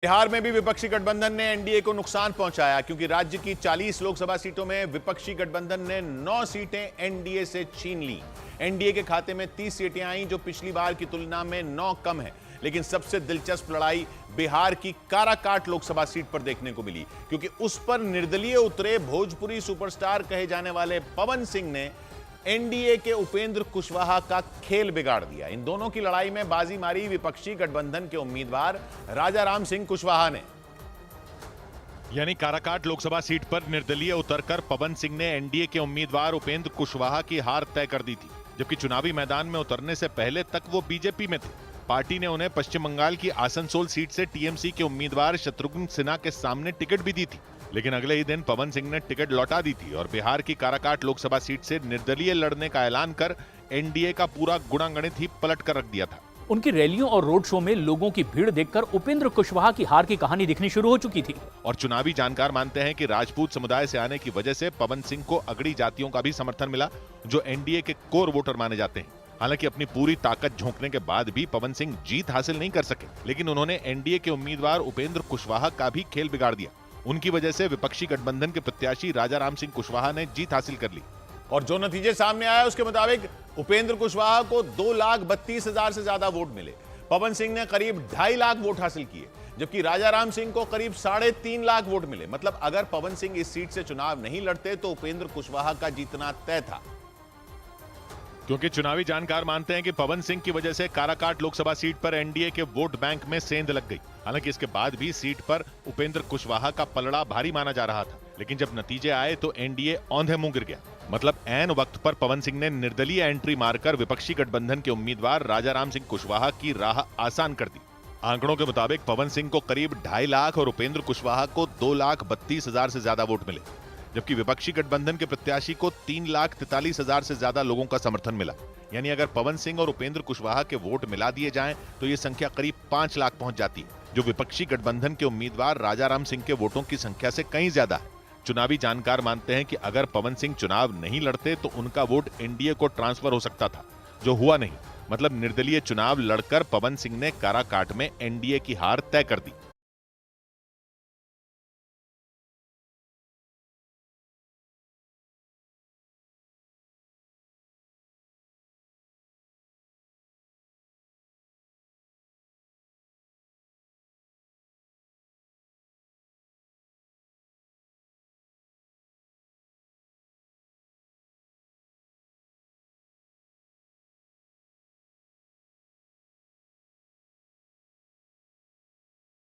बिहार में भी विपक्षी गठबंधन ने एनडीए को नुकसान पहुंचाया क्योंकि राज्य की 40 लोकसभा सीटों में विपक्षी गठबंधन ने 9 सीटें एनडीए से छीन ली। एनडीए के खाते में 30 सीटें आईं जो पिछली बार की तुलना में 9 कम है। लेकिन सबसे दिलचस्प लड़ाई बिहार की काराकाट लोकसभा सीट पर देखने को मिली क्योंकि उस पर निर्दलीय उतरे भोजपुरी सुपरस्टार कहे जाने वाले पवन सिंह ने एनडीए के उपेंद्र कुशवाहा का खेल बिगाड़ दिया। इन दोनों की लड़ाई में बाजी मारी विपक्षी गठबंधन के उम्मीदवार राजाराम सिंह कुशवाहा ने। यानी काराकाट लोकसभा सीट पर निर्दलीय उतरकर पवन सिंह ने एनडीए के उम्मीदवार उपेंद्र कुशवाहा की हार तय कर दी थी, जबकि चुनावी मैदान में उतरने से पहले तक वो बीजेपी में थे। पार्टी ने उन्हें पश्चिम बंगाल की आसनसोल सीट से टीएमसी के उम्मीदवार शत्रुघ्न सिन्हा के सामने टिकट भी दी थी, लेकिन अगले ही दिन पवन सिंह ने टिकट लौटा दी थी और बिहार की काराकाट लोकसभा सीट से निर्दलीय लड़ने का ऐलान कर एनडीए का पूरा गुणागणित ही पलट कर रख दिया था। उनकी रैलियों और रोड शो में लोगों की भीड़ देखकर उपेंद्र कुशवाहा की हार की कहानी दिखनी शुरू हो चुकी थी। और चुनावी जानकार मानते हैं कि राजपूत समुदाय से आने की वजह से पवन सिंह को अगड़ी जातियों का भी समर्थन मिला, जो एनडीए के कोर वोटर माने जाते हैं। हालांकि अपनी पूरी ताकत झोंकने के बाद भी पवन सिंह जीत हासिल नहीं कर सके, लेकिन उन्होंने एनडीए के उम्मीदवार उपेंद्र कुशवाहा का भी खेल बिगाड़ दिया। उनकी वजह से विपक्षी गठबंधन के प्रत्याशी राजाराम सिंह कुशवाहा ने जीत हासिल कर ली। और जो नतीजे सामने आया उसके मुताबिक उपेंद्र कुशवाहा को 2,32,000 से ज्यादा वोट मिले। पवन सिंह ने करीब 2.5 लाख वोट हासिल किए, जबकि राजाराम सिंह को करीब 3.5 लाख वोट मिले। मतलब अगर पवन सिंह इस सीट से चुनाव नहीं लड़ते तो उपेंद्र कुशवाहा का जीतना तय था। क्योंकि चुनावी जानकार मानते हैं कि पवन सिंह की वजह से काराकाट लोकसभा सीट पर एनडीए के वोट बैंक में सेंध लग गई। हालांकि इसके बाद भी सीट पर उपेंद्र कुशवाहा का पलड़ा भारी माना जा रहा था, लेकिन जब नतीजे आए तो एनडीए औंधे मुंह गिर गया। मतलब ऐन वक्त पर पवन सिंह ने निर्दलीय एंट्री मारकर विपक्षी गठबंधन के उम्मीदवार राजाराम सिंह कुशवाहा की राह आसान कर दी। आंकड़ों के मुताबिक पवन सिंह को करीब 2.5 लाख और उपेंद्र कुशवाहा को 2,32,000 से ज्यादा वोट मिले, जबकि विपक्षी गठबंधन के प्रत्याशी को 3,43,000 से ज्यादा लोगों का समर्थन मिला। यानी अगर पवन सिंह और उपेंद्र कुशवाहा के वोट मिला दिए जाएं तो ये संख्या करीब 5 लाख पहुंच जाती है, जो विपक्षी गठबंधन के उम्मीदवार राजाराम सिंह के वोटों की संख्या से कहीं ज्यादा है। चुनावी जानकार मानते हैं कि अगर पवन सिंह चुनाव नहीं लड़ते तो उनका वोट एनडीए को ट्रांसफर हो सकता था, जो हुआ नहीं। मतलब निर्दलीय चुनाव लड़कर पवन सिंह ने काराकाट में एनडीए की हार तय कर दी।